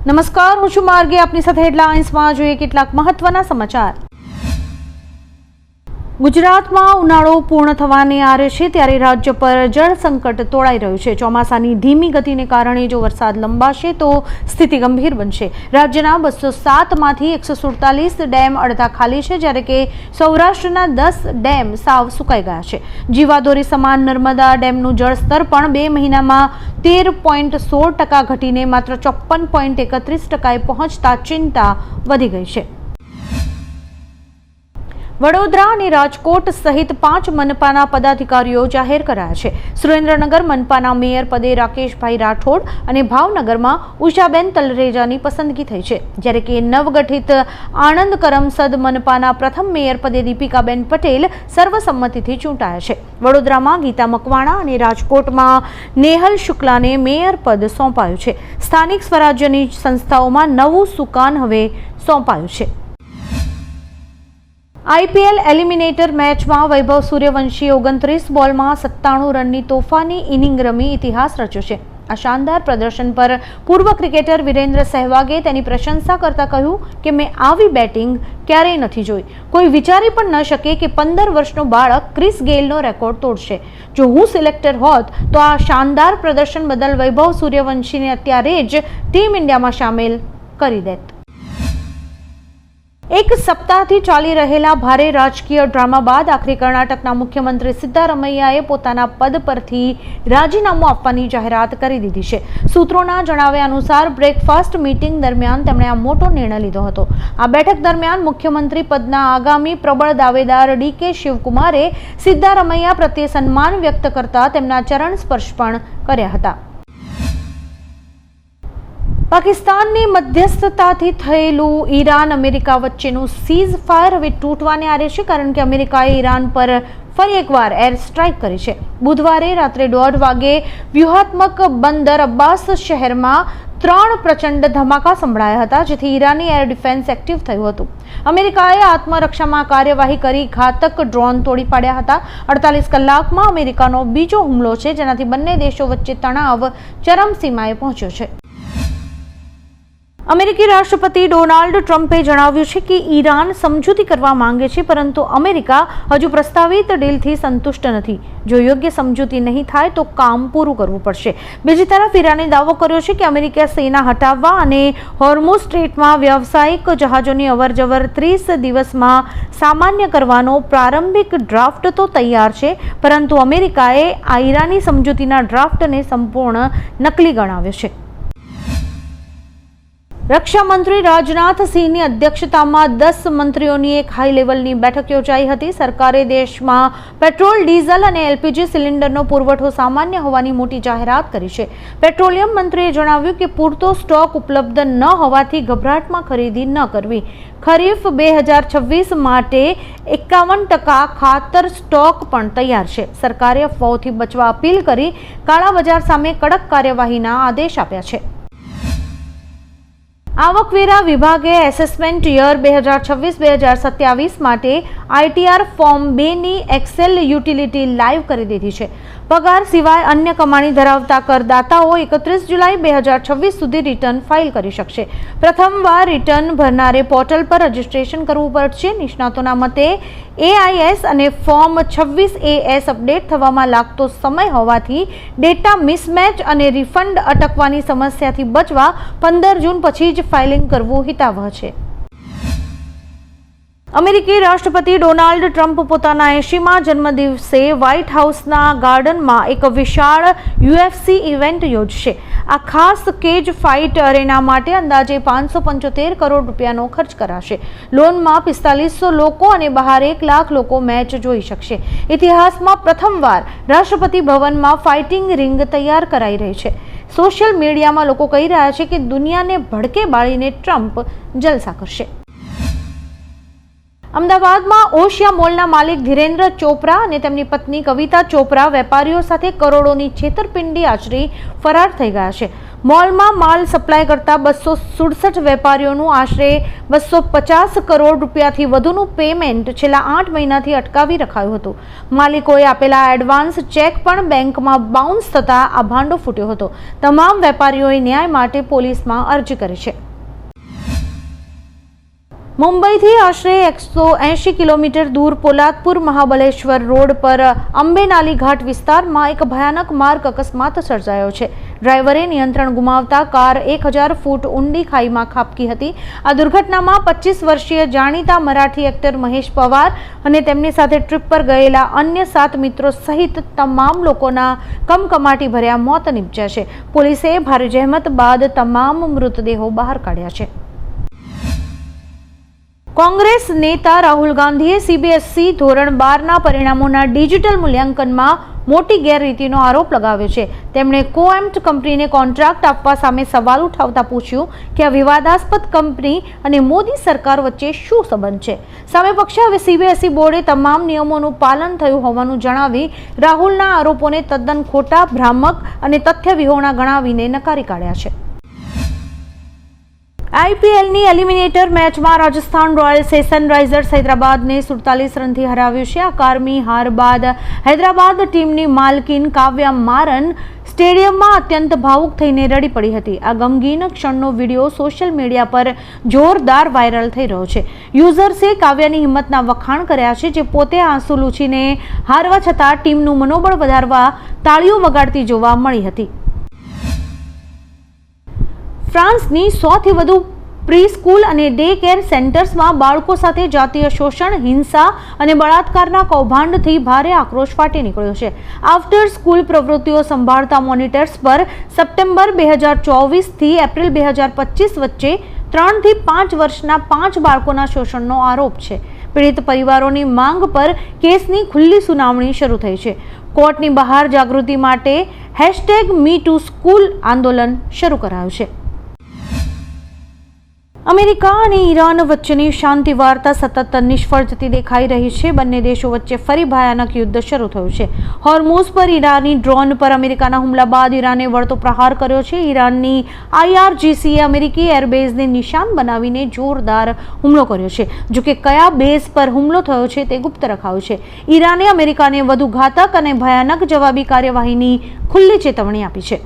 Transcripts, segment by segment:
નમસ્કાર, હું છું માર્ગે. આપની સાથે હેડલાઇન્સમાં જોઈએ કેટલાક મહત્વના સમાચાર. ગુજરાતમાં ઉનાળો પૂર્ણ થવાને આરે છે ત્યારે રાજ્ય પર જળ સંકટ તોળાઈ રહ્યું છે. ચોમાસાની ધીમી ગતિને કારણે જો વરસાદ લંબાશે તો સ્થિતિ ગંભીર બનશે. રાજ્યના 207માંથી 147 ડેમ અડધા ખાલી છે, જ્યારે કે સૌરાષ્ટ્રના 10 ડેમ સાવ સુકાઈ ગયા છે. જીવાદોરી સમાન નર્મદા ડેમનું જળસ્તર પણ 2 મહિનામાં 13.16% ઘટીને માત્ર 54.31% પહોંચતા ચિંતા વધી ગઈ છે. વડોદરા અને રાજકોટ સહિત 5 મનપાના પદાધિકારીઓ જાહેર કરાયા છે. સુરેન્દ્રનગર મનપાના મેયર પદે રાકેશભાઈ રાઠોડ અને ભાવનગરમાં ઉષાબેન તલરેજાની પસંદગી થઈ છે, જ્યારે કે નવગઠિત આણંદ કરમસદ મનપાના પ્રથમ મેયર પદે દીપિકાબેન પટેલ સર્વસંમતિથી ચૂંટાયા છે. વડોદરામાં ગીતા મકવાણા અને રાજકોટમાં નેહલ શુક્લાને મેયર પદ સોંપાયું છે. સ્થાનિક સ્વરાજ્યની સંસ્થાઓમાં નવું સુકાન હવે સોંપાયું છે. આઈપીએલ એલિમિનેટર મેચમાં વૈભવ સૂર્યવંશીએ 29 બોલમાં 97 રનની તોફાની ઇનિંગ રમી ઇતિહાસ રચ્યો છે. આ શાનદાર પ્રદર્શન પર પૂર્વ ક્રિકેટર વિરેન્દ્ર સહેવાગે તેની પ્રશંસા કરતા કહ્યું કે મેં આવી બેટિંગ ક્યારેય નથી જોઈ. કોઈ વિચારી પણ ન શકે કે 15 વર્ષનો બાળક ક્રિસ ગેલનો રેકોર્ડ તોડશે. જો હું સિલેક્ટર હોત તો આ શાનદાર પ્રદર્શન બદલ વૈભવ સૂર્યવંશીને અત્યારે જ ટીમ ઇન્ડિયામાં સામેલ કરી દેત. એક સપ્તાહથી ચાલી રહેલા ભારે રાજકીય ડ્રામા બાદ આખરે કર્ણાટકના મુખ્યમંત્રી સિદ્ધારમૈયાએ પોતાના પદ પરથી રાજીનામું આપવાની જાહેરાત કરી દીધી છે. સૂત્રોના જણાવ્યા અનુસાર બ્રેકફાસ્ટ મીટિંગ દરમિયાન તેમણે આ મોટો નિર્ણય લીધો હતો. આ બેઠક દરમિયાન મુખ્યમંત્રી પદના આગામી પ્રબળ દાવેદાર ડીકે શિવકુમારે સિદ્ધારમૈયા પ્રત્યે સન્માન વ્યક્ત કરતા તેમના ચરણ સ્પર્શ પણ કર્યા હતા. પાકિસ્તાનની મધ્યસ્થતાથી થયેલું ઈરાન અમેરિકા વચ્ચેનું સીઝ ફાયર હવે તૂટવાને આરે છે, કારણ કે અમેરિકાએ ઈરાન પર ફરી એકવાર એર સ્ટ્રાઇક કરી છે. બુધવારે રાત્રે 1:30 વાગે વ્યૂહાત્મક બંદર અબ્બાસ શહેરમાં 3 પ્રચંડ ધમાકા સંભળાયા હતા, જેથી ઈરાની એર ડિફેન્સ એક્ટિવ થયું હતું. અમેરિકાએ આત્મરક્ષામાં કાર્યવાહી કરી ઘાતક ડ્રોન તોડી પાડ્યા હતા. 48 કલાકમાં અમેરિકાનો બીજો હુમલો છે, જેનાથી બંને દેશો વચ્ચે તણાવ ચરમસીમાએ પહોંચ્યો છે. અમેરિકી રાષ્ટ્રપતિ ડોનાલ્ડ ટ્રમ્પે જણાવ્યું છે કે ઈરાન સમજૂતી કરવા માંગે છે, પરંતુ અમેરિકા હજુ પ્રસ્તાવિત ડીલથી સંતુષ્ટ નથી. જો યોગ્ય સમજૂતી નહીં થાય તો કામ પૂરું કરવું પડશે. બીજી તરફ ઈરાને દાવો કર્યો છે કે અમેરિકા સેના હટાવવા અને હોર્મુઝ સ્ટ્રેટમાં વ્યાવસાયિક જહાજોની અવરજવર 30 દિવસમાં સામાન્ય કરવાનો પ્રારંભિક ડ્રાફ્ટ તો તૈયાર છે, પરંતુ અમેરિકાએ આ ઈરાની સમજૂતીના ડ્રાફ્ટને સંપૂર્ણ નકલી ગણાવ્યો છે. રક્ષા મંત્રી રાજનાથ સિંહની અધ્યક્ષતામાં 10 મંત્રીઓની એક હાઈ લેવલની બેઠક યોજાઈ હતી. સરકારે દેશમાં પેટ્રોલ, ડીઝલ અને એલપીજી સિલિન્ડરનો પુરવઠો સામાન્ય હોવાની મોટી જાહેરાત કરી છે. પેટ્રોલિયમ મંત્રીએ જણાવ્યું કે પૂરતો સ્ટોક ઉપલબ્ધ ન હોવાથી ગભરાટમાં ખરીદી ન કરવી. ખરીફ 2026 માટે 51% ખાતર સ્ટોક પણ તૈયાર છે. સરકારે અફવાઓથી બચવા અપીલ કરી કાળા બજાર સામે કડક કાર્યવાહીના આદેશ આપ્યા છે. આવકવેરા વિભાગે એસેસમેન્ટ યર 2026-2027 માટે આઈટીઆર ફોર્મ 2ની એક્સેલ યુટિલિટી લાઈવ કરી દીધી છે. પગાર સિવાય અન્ય કમાણી ધરાવતા કરદાતાઓ 31 જુલાઈ 2026 સુધી રિટર્ન ફાઇલ કરી શકશે. પ્રથમવાર રિટર્ન ભરનારે પોર્ટલ પર રજીસ્ટ્રેશન કરવું પડશે. નિષ્ણાતોના મતે એઆઈએસ અને ફોર્મ 26AS અપડેટ થવામાં લાગતો સમય હોવાથી ડેટા મિસમેચ અને રિફંડ અટકવાની સમસ્યાથી બચવા 15 જૂન પછી જ ફાઇલિંગ કરવું હિતાવહ છે. અમેરિકી રાષ્ટ્રપતિ ડોનાલ્ડ ટ્રમ્પ પોતાના 80મા જન્મદિવસે વ્હાઇટ હાઉસના ગાર્ડનમાં એક વિશાળ યુએફસી ઇવેન્ટ યોજશે. આ ખાસ કેજ ફાઇટ અરેના માટે અંદાજે 575 કરોડ રૂપિયાનો ખર્ચ કરાશે. લોનમાં 4500 લોકો અને બહાર 1 લાખ લોકો મેચ જોઈ શકશે. ઇતિહાસમાં પ્રથમવાર રાષ્ટ્રપતિ ભવનમાં ફાઇટિંગ રિંગ તૈયાર કરાઈ રહી છે. સોશિયલ મીડિયામાં લોકો કહી રહ્યા છે કે દુનિયાને ભડકે બાળીને ટ્રમ્પ જલસા કરશે. અમદાવાદમાં ઓશિયા મોલના માલિક ધીરેન્દ્ર ચોપરા અને તેમની પત્ની કવિતા ચોપરા વેપારીઓ સાથે કરોડોની છેતરપિંડી આચરી ફરાર થઈ ગયા છે. મોલમાં માલ સપ્લાય કરતા 267 વેપારીઓનું આશરે 250 કરોડ રૂપિયાથી વધુનું પેમેન્ટ છેલ્લા 8 મહિનાથી અટકાવી રખાયું હતું. માલિકોએ આપેલા એડવાન્સ ચેક પણ બેંકમાં બાઉન્સ થતા આ ભાંડો ફૂટ્યો હતો. તમામ વેપારીઓએ ન્યાય માટે પોલીસમાં અરજી કરી છે. મુંબઈથી આશરે 180 કિલોમીટર દૂર પોલાદપુર મહાબલેશ્વર રોડ પર અંબેનાલી ઘાટ વિસ્તારમાં એક ભયાનક માર્ગ અકસ્માત સર્જાયો છે. ડ્રાઈવરે નિયંત્રણ ગુમાવતા કાર 1000 ફૂટ ઊંડી ખાઈમાં ખાબકી હતી. આ દુર્ઘટનામાં 25 વર્ષીય જાણીતા મરાઠી એક્ટર મહેશ પવાર અને તેમની સાથે ટ્રીપ પર ગયેલા અન્ય 7 મિત્રો સહિત તમામ લોકોના કમકમાટી ભર્યા મોત નીપજ્યા છે. પોલીસે ભારે જહેમત બાદ તમામ મૃતદેહો બહાર કાઢ્યા છે. કોંગ્રેસ નેતા રાહુલ ગાંધીએ CBSE ધોરણ 12ના પરિણામોના ડિજિટલ મૂલ્યાંકનમાં મોટી ગેરરીતિનો આરોપ લગાવ્યો છે. તેમણે કોએમ્પ્ટ કંપનીને કોન્ટ્રાક્ટ આપવા સામે સવાલ ઉઠાવતા પૂછ્યું કે આ વિવાદાસ્પદ કંપની અને મોદી સરકાર વચ્ચે શું સંબંધ છે. સામે પક્ષે હવે CBSE બોર્ડે તમામ નિયમોનું પાલન થયું હોવાનું જણાવી રાહુલના આરોપોને તદ્દન ખોટા, ભ્રામક અને તથ્ય વિહોણા ગણાવીને નકારી કાઢ્યા છે. IPLની એલિમિનેટર મેચમાં રાજસ્થાન રોયલ્સે સનરાઇઝર્સ હૈદરાબાદને 47 રનથી હરાવ્યું છે. આ કારમી હાર બાદ હૈદરાબાદ ટીમની માલકીન કાવ્યા મારન સ્ટેડિયમમાં અત્યંત ભાવુક થઈને રડી પડી હતી. આ ગમગીન ક્ષણનો વિડીયો સોશિયલ મીડિયા પર જોરદાર વાયરલ થઈ રહ્યો છે. યુઝર્સે કાવ્યાની હિંમતના વખાણ કર્યા છે, જે પોતે આંસુ લૂછીને હારવા છતાં ટીમનું મનોબળ વધારવા તાળીઓ વગાડતી જોવા મળી હતી. ફ્રાન્સની 100થી વધુ પ્રી સ્કૂલ અને ડે કેર સેન્ટર્સમાં બાળકો સાથે જાતીય શોષણ, હિંસા અને બળાત્કારના કૌભાંડથી ભારે આક્રોશ ફાટી નીકળ્યો છે. આફ્ટર સ્કૂલ પ્રવૃત્તિઓ સંભાળતા મોનિટર્સ પર સપ્ટેમ્બર 2024થી એપ્રિલ 2025 વચ્ચે 3 થી 5 વર્ષના 5 બાળકોના શોષણનો આરોપ છે. પીડિત પરિવારોની માંગ પર કેસની ખુલ્લી સુનાવણી શરૂ થઈ છે. કોર્ટની બહાર જાગૃતિ માટે #MeTooSchool આંદોલન શરૂ કરાયું છે. અમેરિકા અને ઈરાન વચ્ચેની શાંતિ વાર્તા સતત નિષ્ફળ જતી દેખાઈ રહી છે. બંને દેશો વચ્ચે ફરી ભયાનક યુદ્ધ શરૂ થયું છે. હોર્મુઝ પર ઈરાની ડ્રોન પર અમેરિકાના હુમલા બાદ ઈરાને વળતો પ્રહાર કર્યો છે. ઈરાનની IRGCએ અમેરિકી એરબેઝને નિશાન બનાવીને જોરદાર હુમલો કર્યો છે. જોકે કયા બેઝ પર હુમલો થયો છે તે ગુપ્ત રખાયું છે. ઈરાને અમેરિકાને વધુ ઘાતક અને ભયાનક જવાબી કાર્યવાહીની ખુલ્લી ચેતવણી આપી છે.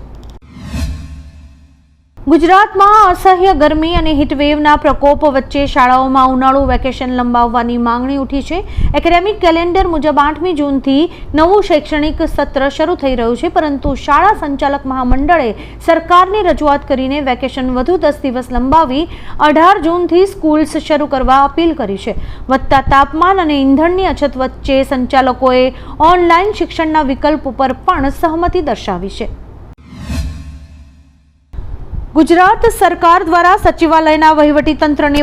ગુજરાતમાં અસહ્ય ગરમી અને હીટવેવના પ્રકોપ વચ્ચે શાળાઓમાં ઉનાળુ વેકેશન લંબાવવાની માંગણી ઉઠી છે. એકેડેમિક કેલેન્ડર મુજબ 8મી જૂનથી નવું શૈક્ષણિક સત્ર શરૂ થઈ રહ્યું છે, પરંતુ શાળા સંચાલક મહામંડળે સરકારની રજૂઆત કરીને વેકેશન વધુ 10 દિવસ લંબાવી 18 જૂનથી સ્કૂલ્સ શરૂ કરવા અપીલ કરી છે. વધતા તાપમાન અને ઈંધણની અછત વચ્ચે સંચાલકોએ ઓનલાઈન શિક્ષણના વિકલ્પ ઉપર પણ સહમતિ દર્શાવી છે. ગુજરાત સરકાર દ્વારા સચિવાલયના વહીવટીતંત્રને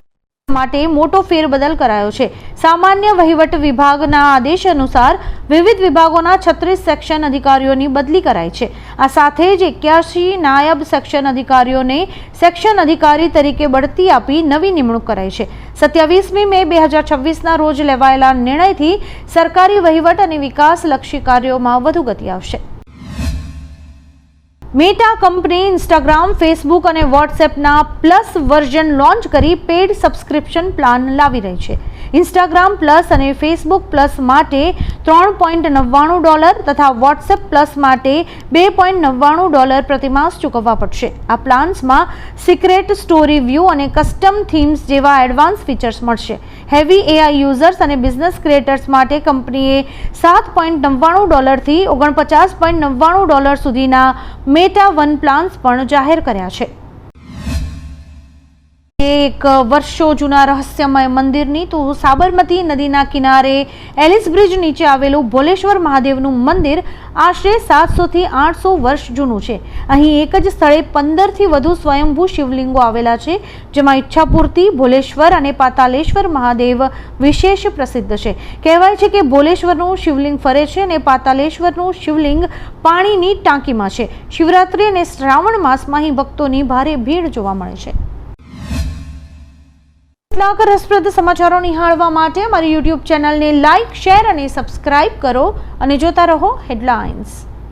માટે મોટો ફેરબદલ કરાયો છે. સામાન્ય વહીવટ વિભાગના આદેશ અનુસાર વિવિધ વિભાગોના 36 સેક્શન અધિકારીઓની બદલી કરાઈ છે. આ સાથે જ 81 નાયબ સેક્શન અધિકારીઓને સેક્શન અધિકારી તરીકે બઢતી આપી નવી નિમણૂક કરાઈ છે. 27મી મે 2026ના રોજ લેવાયેલા નિર્ણયથી સરકારી વહીવટ અને વિકાસલક્ષી કાર્યોમાં વધુ ગતિ આવશે. મેટા કંપની ઇન્સ્ટાગ્રામ, ફેસબુક અને વોટ્સએપના પ્લસ વર્ઝન લોન્ચ કરી પેઇડ સબસ્ક્રિપ્શન પ્લાન લાવી રહી છે. ઇન્સ્ટાગ્રામ પ્લસ અને ફેસબુક પ્લસ માટે $3.99 તથા વોટ્સએપ પ્લસ માટે $2.99 પ્રતિમાસ ચૂકવવા પડશે. આ પ્લાન્સમાં સિક્રેટ સ્ટોરી વ્યૂ અને કસ્ટમ થીમ્સ જેવા એડવાન્સ ફીચર્સ મળશે. હેવી AI યુઝર્સ અને બિઝનેસ ક્રિએટર્સ માટે કંપનીએ $7.99 થી $49.99 સુધીના મેટા વન પ્લાન્સ પણ જાહેર કર્યા છે. એક વર્ષો જૂના રહસ્યમય મંદિરની તો સાબરમતી નદીના કિનારે એલિસ બ્રિજ નીચે આવેલું ભોલેશ્વર મહાદેવનું મંદિર આશરે 700 થી 800 વર્ષ જૂનું છે. અહીં એક જ સ્થળે 15 થી વધુ સ્વયંભૂ શિવલિંગો આવેલા છે, જેમાં ઈચ્છાપૂર્તિ, ભોલેશ્વર અને પાતાલેશ્વર મહાદેવ વિશેષ પ્રસિદ્ધ છે. કહેવાય છે કે ભોલેશ્વરનું શિવલિંગ ફરે છે અને પાતાલેશ્વરનું શિવલિંગ પાણીની ટાંકીમાં છે. શિવરાત્રી અને શ્રાવણ માસમાં અહીં ભક્તોની ભારે ભીડ જોવા મળે છે. કેટલાક રસપ્રદ સમાચારો નિહાળવા માટે મારી YouTube ચેનલને લાઇક, શેર અને સબસ્ક્રાઇબ કરો અને જોતા રહો હેડલાઇન્સ.